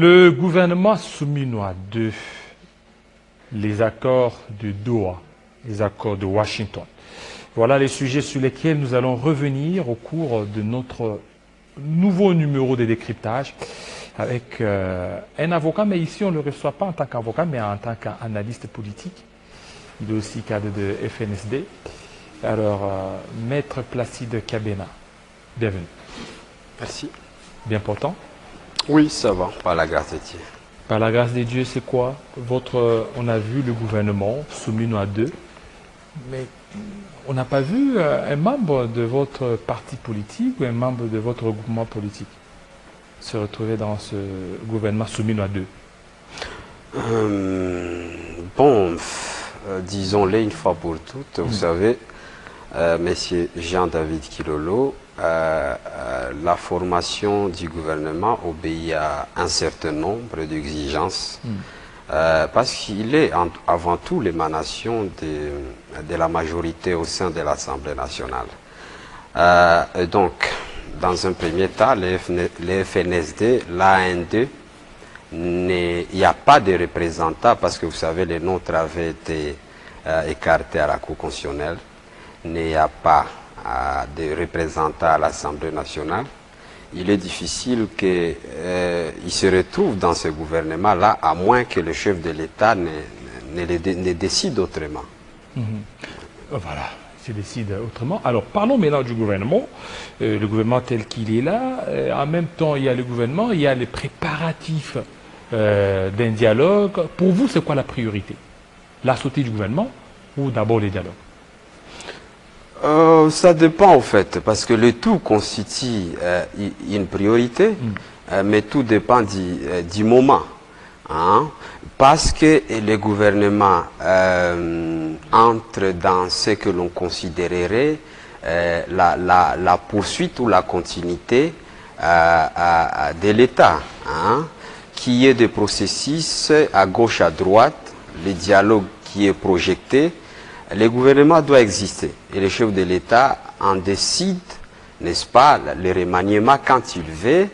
Le gouvernement souminois II, les accords de Doha, les accords de Washington. Voilà les sujets sur lesquels nous allons revenir au cours de notre nouveau numéro de décryptage avec un avocat, mais ici on ne le reçoit pas en tant qu'avocat, mais en tant qu'analyste politique. Il est aussi cadre de FNSD. Alors, Maître Placide Kabena, bienvenue. Merci. Bien portant? Oui, ça va, par la grâce de Dieu. Par la grâce de Dieu, c'est quoi? On a vu le gouvernement souminois II, mais on n'a pas vu un membre de votre parti politique ou un membre de votre regroupement politique se retrouver dans ce gouvernement souminois II. Disons-le une fois pour toutes, vous savez, Monsieur Jean-David Kilolo, la formation du gouvernement obéit à un certain nombre d'exigences, parce qu'il est avant tout l'émanation de la majorité au sein de l'Assemblée nationale. Donc, dans un premier temps, les FNSD, l'AN2, il n'y a pas de représentants, parce que vous savez, les nôtres avaient été écartés à la Cour constitutionnelle. Il n'y a pas de représentants à l'Assemblée nationale. Il est difficile qu'ils se retrouvent dans ce gouvernement-là, à moins que le chef de l'État ne décide autrement. Voilà, il se décide autrement. Alors, parlons maintenant du gouvernement. Le gouvernement tel qu'il est là. En même temps, il y a le gouvernement, il y a les préparatifs d'un dialogue. Pour vous, c'est quoi la priorité? La sortie du gouvernement ou d'abord les dialogues? Ça dépend en fait, parce que le tout constitue une priorité, mais tout dépend du moment. Hein? Parce que le gouvernement entre dans ce que l'on considérerait la poursuite ou la continuité de l'État, hein? Qui est des processus à gauche, à droite, le dialogue qui est projeté. Le gouvernement doit exister et le chef de l'État en décide, n'est-ce pas, le remaniement quand il veut,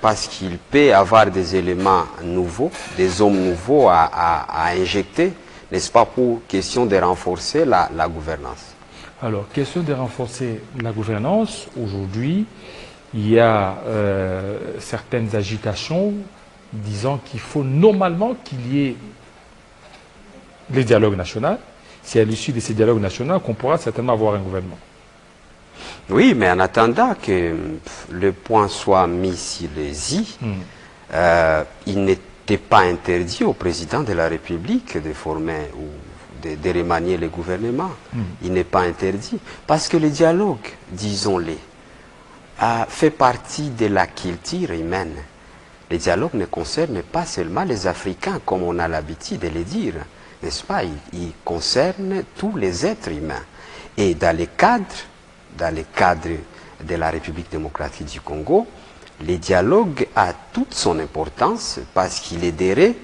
parce qu'il peut avoir des éléments nouveaux, des hommes nouveaux à injecter, n'est-ce pas, pour question de renforcer la gouvernance. Alors, question de renforcer la gouvernance, aujourd'hui, il y a certaines agitations disant qu'il faut normalement qu'il y ait les dialogues nationaux. C'est à l'issue de ces dialogues nationaux qu'on pourra certainement avoir un gouvernement. Oui, mais en attendant que le point soit mis sur les i, il n'était pas interdit au président de la République de former ou de remanier le gouvernement. Il n'est pas interdit. Parce que le dialogue, disons-le, fait partie de la culture humaine. Le dialogue ne concerne pas seulement les Africains, comme on a l'habitude de le dire. N'est-ce pas? Il concerne tous les êtres humains. Et dans le cadre de la République démocratique du Congo, le dialogue a toute son importance parce qu'il aiderait,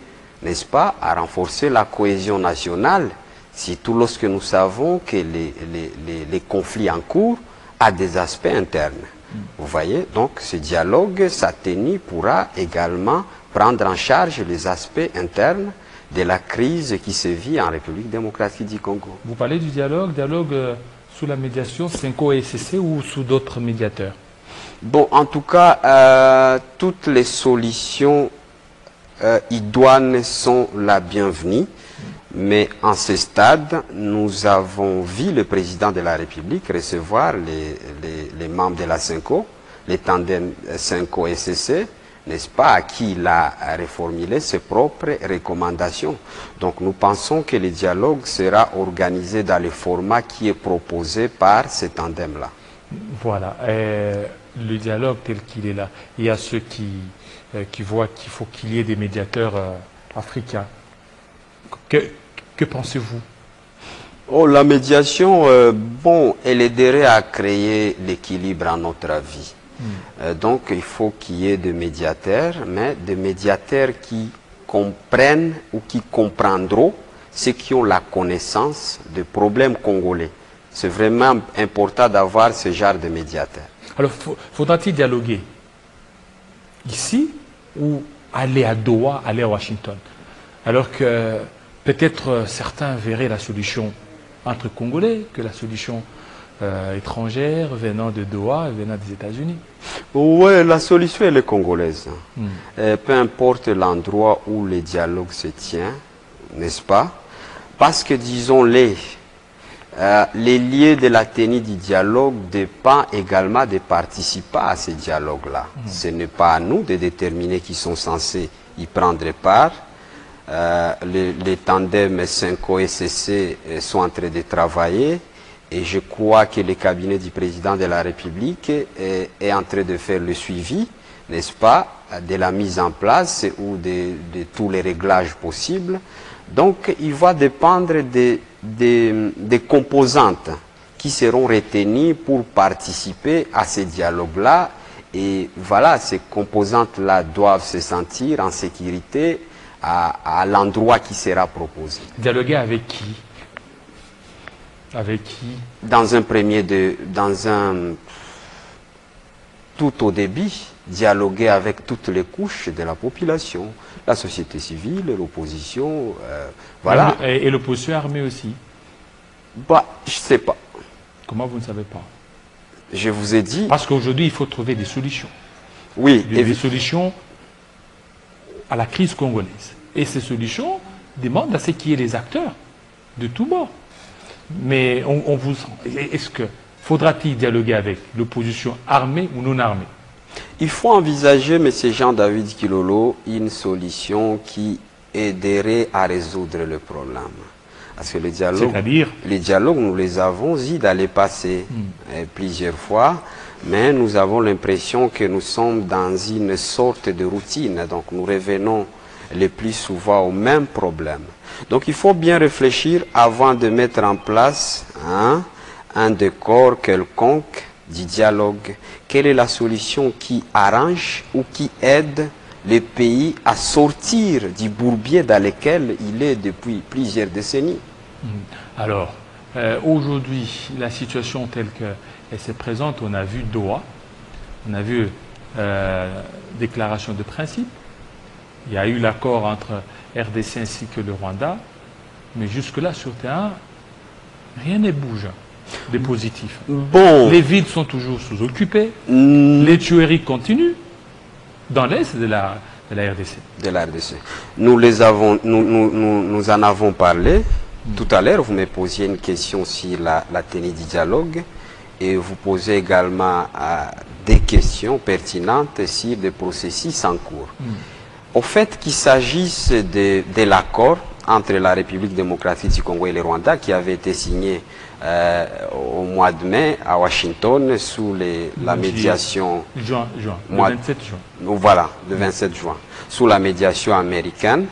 n'est-ce pas, à renforcer la cohésion nationale, surtout lorsque nous savons que les conflits en cours ont des aspects internes. Vous voyez? Donc ce dialogue, sa tenue pourra également prendre en charge les aspects internes de la crise qui se vit en République démocratique du Congo. Vous parlez du dialogue sous la médiation Senko et SCC ou sous d'autres médiateurs? Bon, en tout cas, toutes les solutions idoines sont la bienvenue, mais en ce stade, nous avons vu le président de la République recevoir les membres de la Senko, les tandems Senko et SCC, n'est-ce pas, à qui il a reformulé ses propres recommandations. Donc nous pensons que le dialogue sera organisé dans le format qui est proposé par ce tandem-là. Voilà. Le dialogue tel qu'il est là, il y a ceux qui voient qu'il faut qu'il y ait des médiateurs africains. Que pensez-vous? Oh, la médiation, elle aiderait à créer l'équilibre à notre avis. Donc il faut qu'il y ait des médiateurs, mais des médiateurs qui comprennent ou qui comprendront ceux qui ont la connaissance des problèmes congolais. C'est vraiment important d'avoir ce genre de médiateurs. Alors, faudra-t-il dialoguer ici ou aller à Doha, aller à Washington. Alors que peut-être certains verraient la solution entre Congolais que la solution étrangère venant de Doha et venant des États-Unis. Oui, la solution elle est congolaise. Peu importe l'endroit où le dialogue se tient, n'est-ce pas? Parce que, disons-les, les lieux de la tenue du dialogue dépendent également des participants à ce dialogue-là. Ce n'est pas à nous de déterminer qui sont censés y prendre part. Les tandems 5O et CC sont en train de travailler et je crois que le cabinet du président de la République est en train de faire le suivi, n'est-ce pas, de la mise en place ou de tous les réglages possibles. Donc il va dépendre des composantes qui seront retenues pour participer à ce dialogue-là. Et voilà, ces composantes-là doivent se sentir en sécurité à l'endroit qui sera proposé. Dialoguer avec qui? Avec qui? Tout au début, dialoguer avec toutes les couches de la population, la société civile, l'opposition, voilà. Et l'opposition armée aussi? Bah, je ne sais pas. Comment vous ne savez pas? Je vous ai dit... Parce qu'aujourd'hui, il faut trouver des solutions. Oui. Des solutions à la crise congolaise. Et ces solutions demandent à ce qu'il y ait les acteurs de tous bords. Mais est-ce que faudra-t-il dialoguer avec l'opposition armée ou non armée? Il faut envisager, M. Jean-David Kilolo, une solution qui aiderait à résoudre le problème. Parce que les dialogues, nous les avons eu dans le passé plusieurs fois, mais nous avons l'impression que nous sommes dans une sorte de routine. Donc nous revenons le plus souvent au même problème. Donc il faut bien réfléchir avant de mettre en place un décor quelconque du dialogue. Quelle est la solution qui arrange ou qui aide le pays à sortir du bourbier dans lequel il est depuis plusieurs décennies? Alors, aujourd'hui, la situation telle qu'elle se présente, on a vu Doha, on a vu déclaration de principe, il y a eu l'accord entre RDC ainsi que le Rwanda, mais jusque-là, sur le terrain, rien ne bouge de positif. Bon. Les villes sont toujours sous-occupées, les tueries continuent dans l'est de la RDC. De la RDC. Nous en avons parlé. Tout à l'heure, vous me posiez une question sur la tenue du dialogue et vous posez également des questions pertinentes sur des processus en cours. Au fait qu'il s'agisse de l'accord entre la République démocratique du Congo et le Rwanda qui avait été signé au mois de mai à Washington sous la médiation... Le 27 juin. Voilà, le 27 juin. Sous la médiation américaine.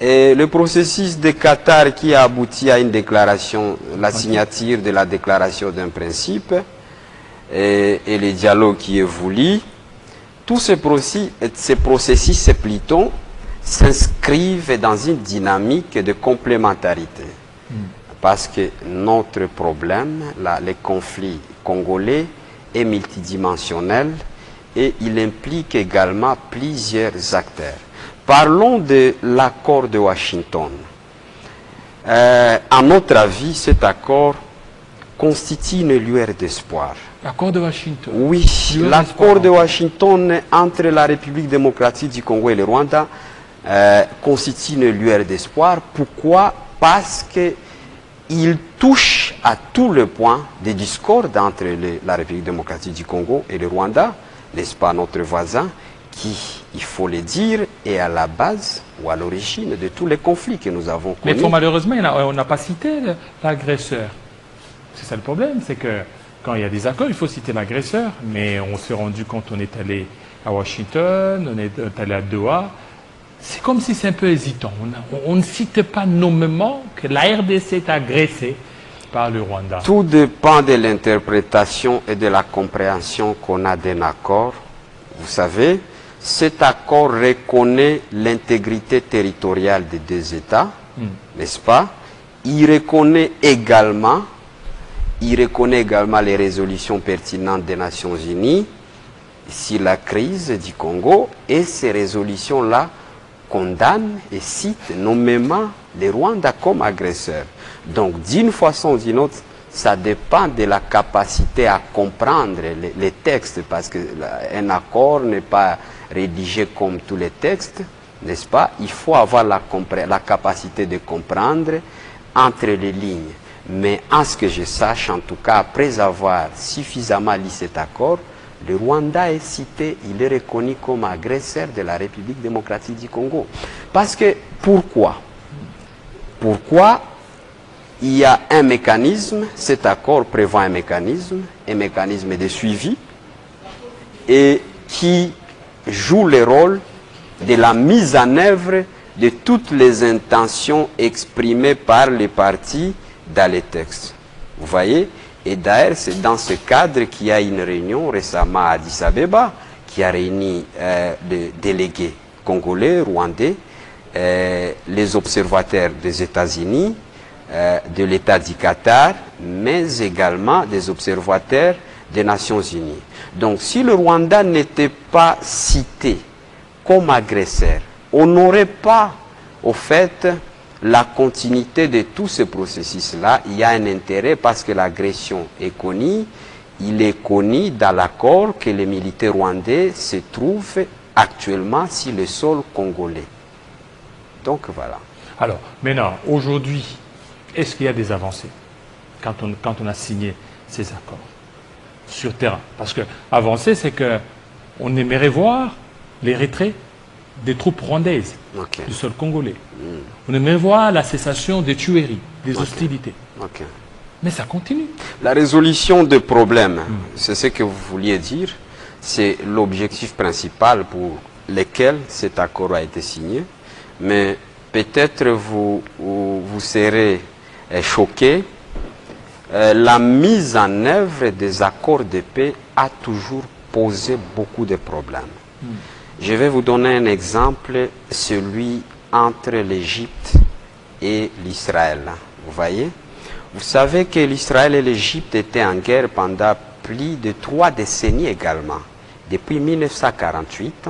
Et le processus de Qatar qui a abouti à une déclaration, la signature de la déclaration d'un principe et le dialogue qui est voulu, tous ces processus plutôt s'inscrivent dans une dynamique de complémentarité. Parce que notre problème, le conflit congolais, est multidimensionnel et il implique également plusieurs acteurs. Parlons de l'accord de Washington. À notre avis, cet accord constitue une lueur d'espoir. L'accord de Washington? Oui, l'accord de Washington entre la République démocratique du Congo et le Rwanda constitue une lueur d'espoir. Pourquoi? Parce qu'il touche à tout le point de discorde entre la République démocratique du Congo et le Rwanda, n'est-ce pas, notre voisin, qui, il faut le dire, est à la base ou à l'origine de tous les conflits que nous avons connus. Mais malheureusement, on n'a pas cité l'agresseur. C'est ça le problème, c'est que quand il y a des accords, il faut citer l'agresseur. Mais on s'est rendu compte, on est allé à Washington, on est allé à Doha. C'est comme si c'est un peu hésitant. On ne cite pas nommément que la RDC est agressée par le Rwanda. Tout dépend de l'interprétation et de la compréhension qu'on a d'un accord. Vous savez, cet accord reconnaît l'intégrité territoriale des deux États, n'est-ce pas? Il reconnaît également les résolutions pertinentes des Nations Unies. sur la crise du Congo et ces résolutions-là condamnent et citent nommément le Rwanda comme agresseur. Donc d'une façon ou d'une autre, ça dépend de la capacité à comprendre les textes, parce qu'un accord n'est pas rédigé comme tous les textes, n'est-ce pas? Il faut avoir la capacité de comprendre entre les lignes. Mais en ce que je sache, en tout cas, après avoir suffisamment lu cet accord, le Rwanda est cité, il est reconnu comme agresseur de la République démocratique du Congo. Parce que, pourquoi il y a un mécanisme, cet accord prévoit un mécanisme de suivi, et qui joue le rôle de la mise en œuvre de toutes les intentions exprimées par les partis dans les textes. Vous voyez? Et d'ailleurs, c'est dans ce cadre qu'il y a une réunion récemment à Addis Abeba qui a réuni les délégués congolais, rwandais, les observateurs des États-Unis, de l'État du Qatar, mais également des observateurs des Nations Unies. Donc si le Rwanda n'était pas cité comme agresseur, on n'aurait pas, au fait, la continuité de tout ce processus-là. Il y a un intérêt parce que l'agression est connue. Il est connu dans l'accord que les militaires rwandais se trouvent actuellement sur le sol congolais. Donc voilà. Alors, maintenant, aujourd'hui, est-ce qu'il y a des avancées quand on a signé ces accords sur terrain? Parce que avancer, c'est qu'on aimerait voir les retraits des troupes rwandaises du sol congolais. On aimerait voir la cessation des tueries, des hostilités. Mais ça continue. La résolution des problèmes, c'est ce que vous vouliez dire, c'est l'objectif principal pour lequel cet accord a été signé. Mais peut-être vous serez choqués. La mise en œuvre des accords de paix a toujours posé beaucoup de problèmes. Je vais vous donner un exemple, celui entre l'Égypte et l'Israël. Vous voyez? Vous savez que l'Israël et l'Égypte étaient en guerre pendant plus de 3 décennies également, depuis 1948,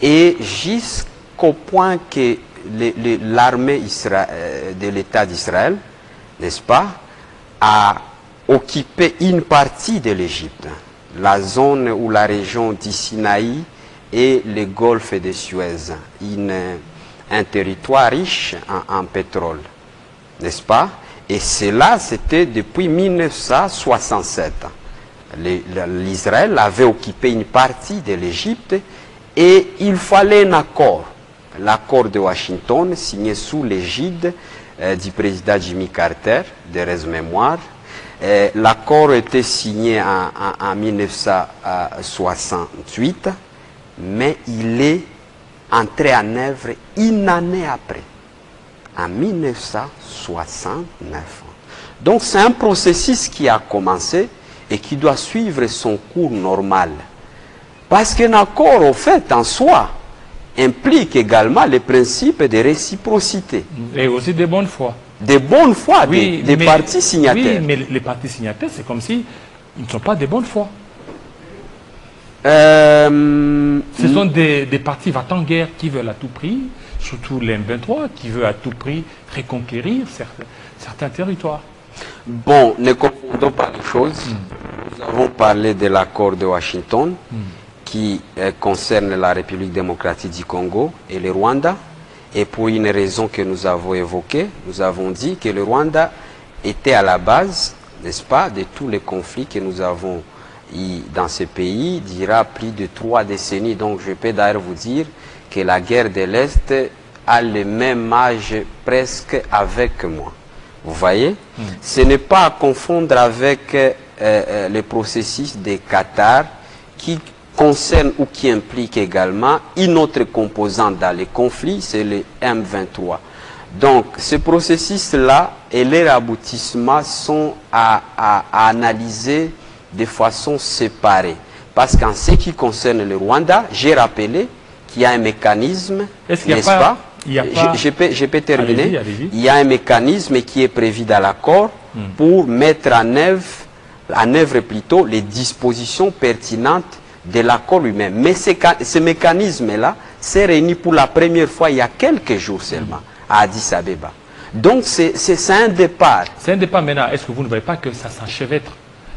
et jusqu'au point que l'armée de l'État d'Israël, n'est-ce pas, a occupé une partie de l'Égypte, la zone ou la région du Sinaï et le golfe de Suez, un territoire riche en pétrole, n'est-ce pas? Et cela, c'était depuis 1967. L'Israël avait occupé une partie de l'Égypte et il fallait un accord. L'accord de Washington, signé sous l'égide du président Jimmy Carter, de reste-mémoire. L'accord était signé en 1968, mais il est entré en œuvre une année après, en 1969. Donc c'est un processus qui a commencé et qui doit suivre son cours normal. Parce qu'un accord, au fait, en soi, implique également le principe de réciprocité. Et aussi de bonne foi. De bonne foi des parties signataires. Oui, mais les parties signataires, c'est comme si ils ne sont pas de bonne foi. Ce sont des partis va-t-en-guerre qui veulent à tout prix, surtout l'M23, qui veut à tout prix reconquérir certains territoires. Bon, ne confondons pas les choses. Nous avons parlé de l'accord de Washington qui concerne la République démocratique du Congo et le Rwanda. Et pour une raison que nous avons évoquée, nous avons dit que le Rwanda était à la base, n'est-ce pas, de tous les conflits que nous avons dans ce pays, dira plus de 3 décennies. Donc je peux d'ailleurs vous dire que la guerre de l'Est a le même âge presque avec moi. Vous voyez? Ce n'est pas à confondre avec le processus de Qatar qui concerne ou qui implique également une autre composante dans les conflits, c'est le M23. Donc ce processus-là et leurs aboutissements sont à analyser de façon séparée. Parce qu'en ce qui concerne le Rwanda, j'ai rappelé qu'il y a un mécanisme, n'est-ce pas? Je peux terminer. Il y a un mécanisme qui est prévu dans l'accord pour mettre en œuvre plutôt les dispositions pertinentes de l'accord lui-même. Mais ce mécanisme-là s'est réuni pour la première fois il y a quelques jours seulement à Addis Abeba. Donc c'est un départ. C'est un départ maintenant. Est-ce que vous ne voyez pas que ça s'enchevêtre?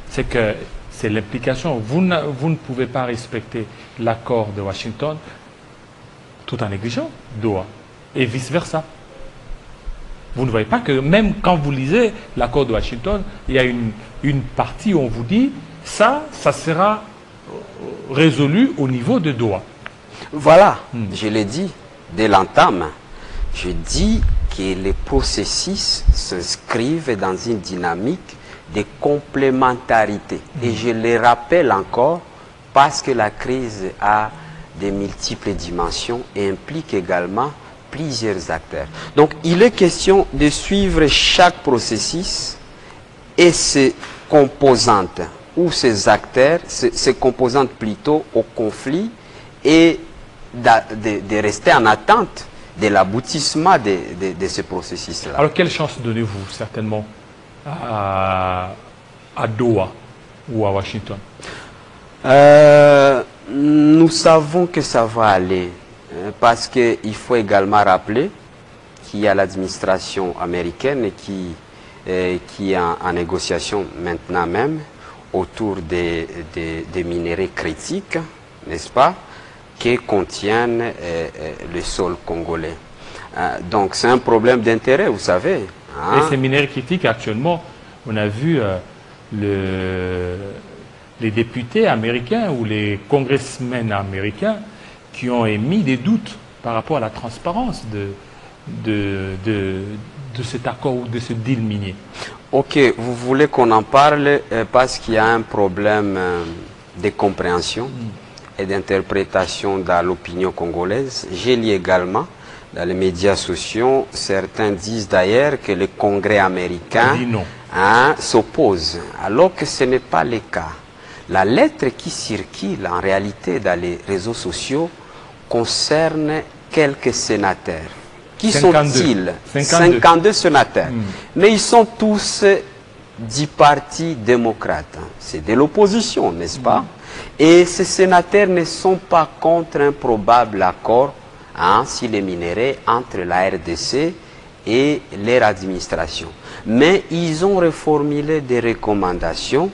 C'est que c'est l'implication. Vous ne pouvez pas respecter l'accord de Washington tout en négligeant Doha. Et vice-versa. Vous ne voyez pas que même quand vous lisez l'accord de Washington, il y a une partie où on vous dit ça sera résolu au niveau de Doha. Voilà, je l'ai dit dès l'entame. Je dis que les processus s'inscrivent dans une dynamique de complémentarité. Et je le rappelle encore parce que la crise a de multiples dimensions et implique également plusieurs acteurs. Donc, il est question de suivre chaque processus et ses composantes, ou ses acteurs, ses composantes plutôt au conflit, et de rester en attente de l'aboutissement de ce processus-là. Alors, quelle chance donnez-vous certainement à Doha ou à Washington? Nous savons que ça va aller, parce qu'il faut également rappeler qu'il y a l'administration américaine qui est en négociation maintenant même autour des minerais critiques, n'est-ce pas, qui contiennent le sol congolais. Donc c'est un problème d'intérêt, vous savez. Hein? Et ces minerais critiques, actuellement, on a vu les députés américains ou les congressmen américains qui ont émis des doutes par rapport à la transparence de cet accord ou de ce deal minier. Ok, vous voulez qu'on en parle parce qu'il y a un problème de compréhension et d'interprétation dans l'opinion congolaise. J'ai lu également dans les médias sociaux, certains disent d'ailleurs que le Congrès américain s'oppose, alors que ce n'est pas le cas. La lettre qui circule en réalité dans les réseaux sociaux concerne quelques sénateurs. Qui sont-ils? 52 sénateurs. Mais ils sont tous du parti démocrate. C'est de l'opposition, n'est-ce pas? Et ces sénateurs ne sont pas contre un probable accord sur les minéraux entre la RDC et leur administration. Mais ils ont reformulé des recommandations.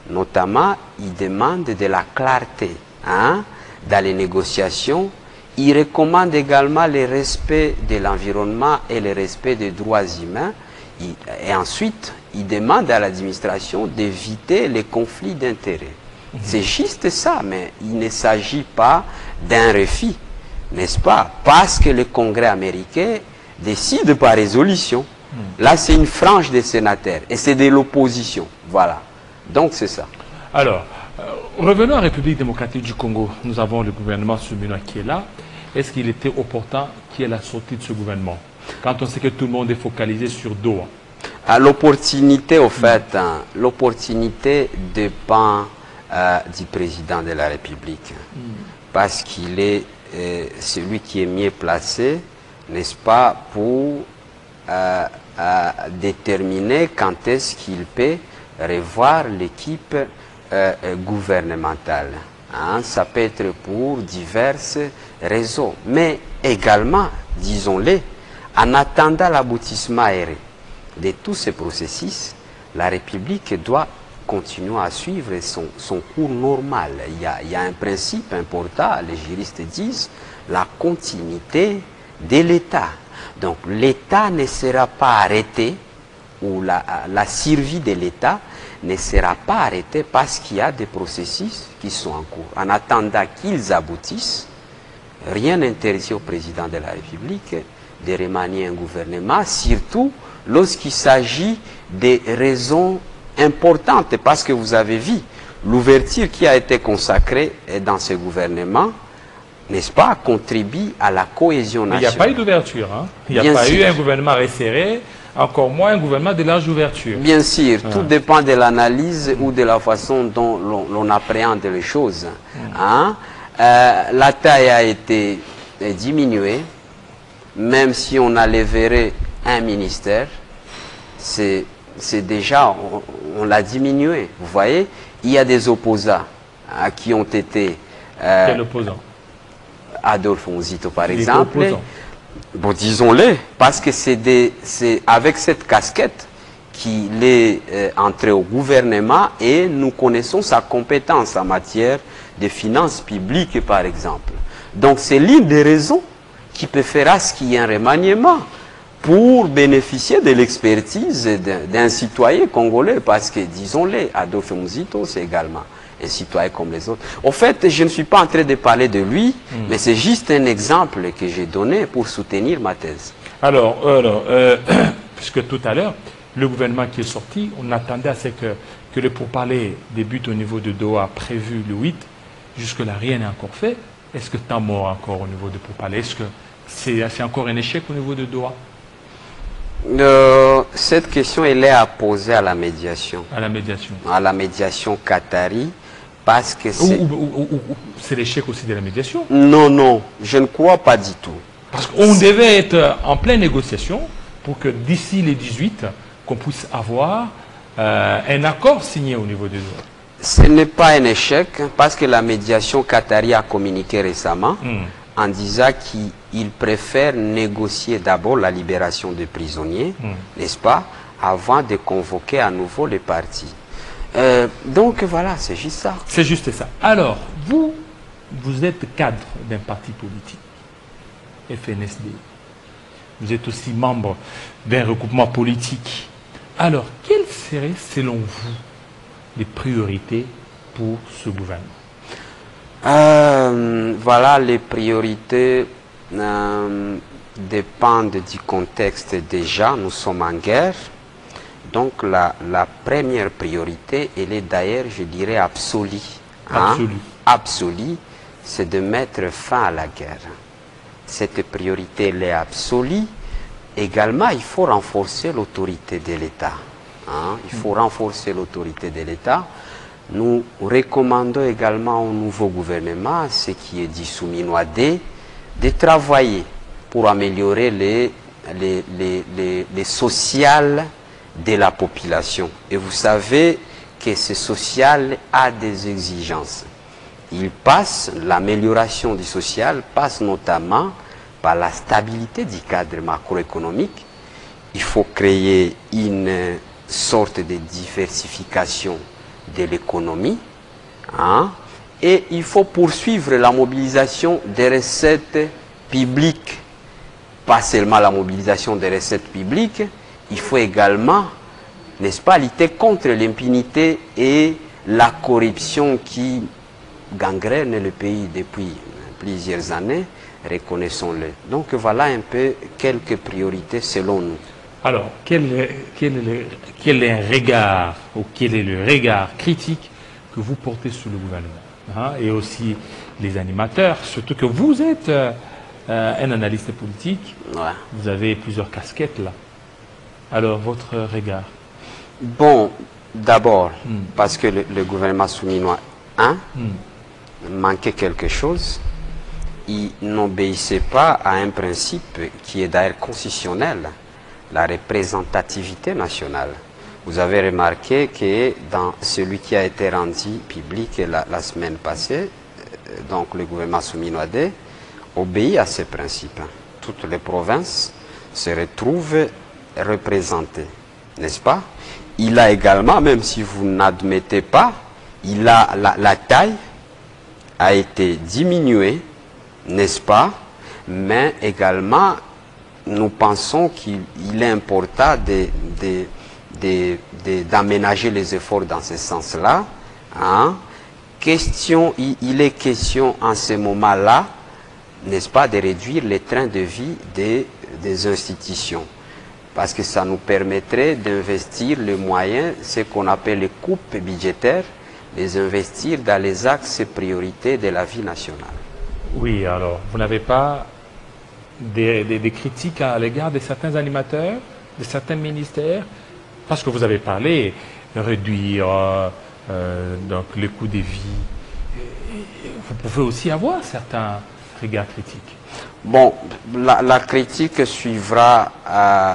Notamment, ils demandent de la clarté dans les négociations. Ils recommandent également le respect de l'environnement et le respect des droits humains. Et ensuite, ils demandent à l'administration d'éviter les conflits d'intérêts. C'est juste ça, mais il ne s'agit pas d'un refus, n'est-ce pas? Parce que le Congrès américain décide par résolution. Là, c'est une frange des sénateurs et c'est de l'opposition. Voilà. Donc c'est ça. Alors, revenons à la République démocratique du Congo. Nous avons le gouvernement Soumbinois qui est là. Est-ce qu'il était opportun qu'il y ait la sortie de ce gouvernement quand on sait que tout le monde est focalisé sur Doha? L'opportunité, au fait, l'opportunité dépend du président de la République. Parce qu'il est celui qui est mieux placé, n'est-ce pas, pour déterminer quand est-ce qu'il peut revoir l'équipe gouvernementale. Ça peut être pour diverses raisons. Mais également, disons-le, en attendant l'aboutissement aéré de tous ces processus, la République doit continuer à suivre son cours normal. Il y a un principe important, les juristes disent, la continuité de l'État. Donc l'État ne sera pas arrêté, ou la survie de l'État ne sera pas arrêtée parce qu'il y a des processus qui sont en cours. En attendant qu'ils aboutissent, rien n'interdit au président de la République de remanier un gouvernement, surtout lorsqu'il s'agit de raisons importantes, parce que vous avez vu l'ouverture qui a été consacrée dans ce gouvernement, n'est-ce pas, contribue à la cohésion nationale. Il n'y a pas eu d'ouverture. Il n'y a pas eu un gouvernement resserré, encore moins un gouvernement de large ouverture. Bien sûr, tout dépend de l'analyse ou de la façon dont l'on appréhende les choses. La taille a été diminuée, même si on enlèverait un ministère, c'est déjà, on l'a diminué. Vous voyez, il y a des opposants qui ont été... Quel opposant? Adolphe Muzito, par Les exemple. opposants. Bon, disons-le, parce que c'est avec cette casquette qu'il est entré au gouvernement et nous connaissons sa compétence en matière de finances publiques, par exemple. Donc, c'est l'une des raisons qui peut faire à ce qu'il y ait un remaniement pour bénéficier de l'expertise d'un citoyen congolais, parce que, disons-le, Adolphe Muzito, c'est également un citoyen comme les autres. Au fait, je ne suis pas en train de parler de lui, mais c'est juste un exemple que j'ai donné pour soutenir ma thèse. Alors, puisque tout à l'heure, le gouvernement qui est sorti, on attendait à ce que le pourparler débute au niveau de Doha prévu le 8. Jusque-là, rien n'est encore fait. Est-ce que tant mort encore au niveau de pourparler? Est-ce que c'est encore un échec au niveau de Doha? Cette question, elle est à poser à la médiation. À la médiation. À la médiation qatari, parce que c'est... C'est l'échec aussi de la médiation? Non, non, je ne crois pas du tout. Parce qu'on devait être en pleine négociation pour que d'ici les 18, qu'on puisse avoir un accord signé au niveau des Doha. Ce n'est pas un échec, parce que la médiation qatari a communiqué récemment en disant qu'il préfère négocier d'abord la libération des prisonniers, n'est-ce pas, avant de convoquer à nouveau les partis. Donc voilà, c'est juste ça. C'est juste ça. Alors, vous êtes cadre d'un parti politique, FNSD. Vous êtes aussi membre d'un regroupement politique. Alors, quelles seraient, selon vous, les priorités pour ce gouvernement? Voilà, les priorités dépendent du contexte déjà. Nous sommes en guerre. Donc la première priorité, elle est d'ailleurs, je dirais, absolue. Absolue, c'est de mettre fin à la guerre. Cette priorité, elle est absolue. Également, il faut renforcer l'autorité de l'État. Il faut renforcer l'autorité de l'État. Nous recommandons également au nouveau gouvernement, ce qui est dit Souminoadé, de travailler pour améliorer les sociales de la population. Et vous savez que ce social a des exigences. L'amélioration du social passe notamment par la stabilité du cadre macroéconomique. Il faut créer une sorte de diversification de l'économie, et il faut poursuivre la mobilisation des recettes publiques. Pas seulement la mobilisation des recettes publiques, il faut également, n'est-ce pas, lutter contre l'impunité et la corruption qui gangrène le pays depuis plusieurs années, reconnaissons-le. Donc voilà un peu quelques priorités selon nous. Alors, quel est un regard, ou quel est le regard critique que vous portez sur le gouvernement, et aussi les animateurs, surtout que vous êtes un analyste politique, vous avez plusieurs casquettes là. Alors, votre regard? Bon, d'abord, parce que le gouvernement souminois, manquait quelque chose. Il n'obéissait pas à un principe qui est d'ailleurs constitutionnel, la représentativité nationale. Vous avez remarqué que dans celui qui a été rendu public la semaine passée, donc le gouvernement souminois obéit à ces principes. Toutes les provinces se retrouvent représentées, n'est-ce pas? Il a également, même si vous n'admettez pas, la taille a été diminuée, n'est-ce pas? Mais également, nous pensons qu'il est important d'aménager les efforts dans ce sens-là. Il est question en ce moment-là, n'est-ce pas, de réduire les trains de vie des institutions. Parce que ça nous permettrait d'investir les moyens, ce qu'on appelle les coupes budgétaires, les investir dans les axes priorités de la vie nationale. Oui, alors, vous n'avez pas des critiques à l'égard de certains animateurs, de certains ministères? Parce que vous avez parlé de réduire donc, le coût des vies. Vous pouvez aussi avoir certains regards critiques. Bon, la critique suivra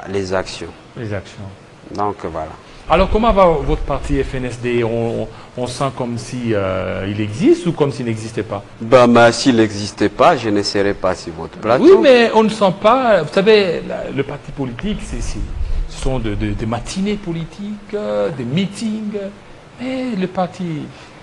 les actions. Les actions. Donc voilà. Alors, comment va votre parti FNSD? On sent comme si il existe ou comme s'il n'existait pas? Ben, s'il n'existait pas, je ne serais pas sur votre plateau. Oui, mais on ne sent pas... Vous savez, le parti politique, ce sont des matinées politiques, des meetings. Mais le parti...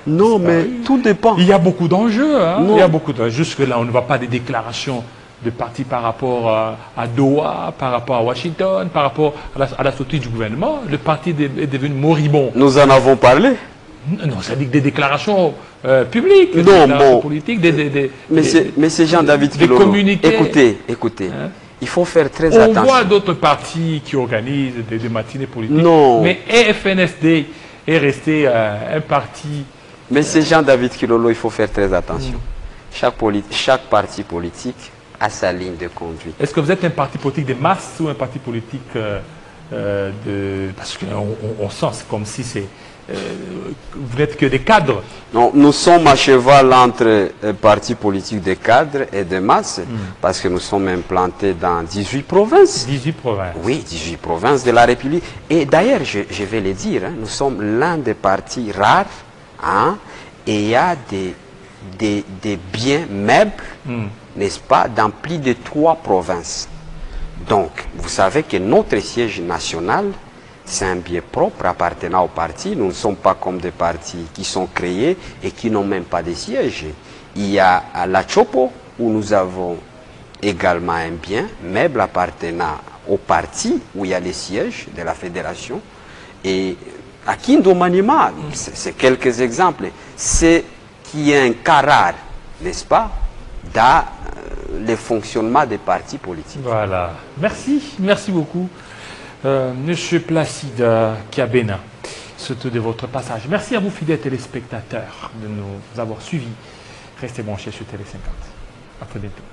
Non, mais tout dépend. Il y a beaucoup d'enjeux. Hein? Non. Il y a beaucoup d'enjeux. Jusque-là, on ne voit pas des déclarations de parti par rapport à Doha, par rapport à Washington, par rapport à la sortie du gouvernement. Le parti est devenu moribond. Nous en avons parlé. Non, ça dit que des déclarations publiques, des Non, déclarations bon. politiques, Mais c'est Jean-David des Kilolo. communiqués. Écoutez. Hein? Il faut faire très On attention. voit d'autres partis qui organisent des matinées politiques. Non. Mais FNSD est resté un parti... Mais c'est Jean-David Kilolo, il faut faire très attention. Chaque parti politique a sa ligne de conduite. Est-ce que vous êtes un parti politique des masses ou un parti politique parce qu'on sent c'est comme si vous n'êtes que des cadres. Non, nous sommes à cheval entre partis politiques des cadres et des masses, parce que nous sommes implantés dans 18 provinces. 18 provinces. Oui, 18 provinces de la République. Et d'ailleurs, je vais le dire, hein, nous sommes l'un des partis rares, hein, et il y a des biens meubles, n'est-ce pas, dans plus de 3 provinces. Donc, vous savez que notre siège national, c'est un bien propre appartenant au parti. Nous ne sommes pas comme des partis qui sont créés et qui n'ont même pas de siège. Il y a à La Chopo, où nous avons également un bien meuble appartenant au parti, où il y a les sièges de la fédération. Et à Kindo Maniema, c'est quelques exemples. C'est qu'il y a un cas rare, n'est-ce pas, dans le fonctionnement des partis politiques. Voilà. Merci beaucoup. Monsieur Placide Kiabena, surtout de votre passage. Merci à vous, fidèles téléspectateurs, de nous avoir suivis. Restez branchés sur Télé 50. À très bientôt.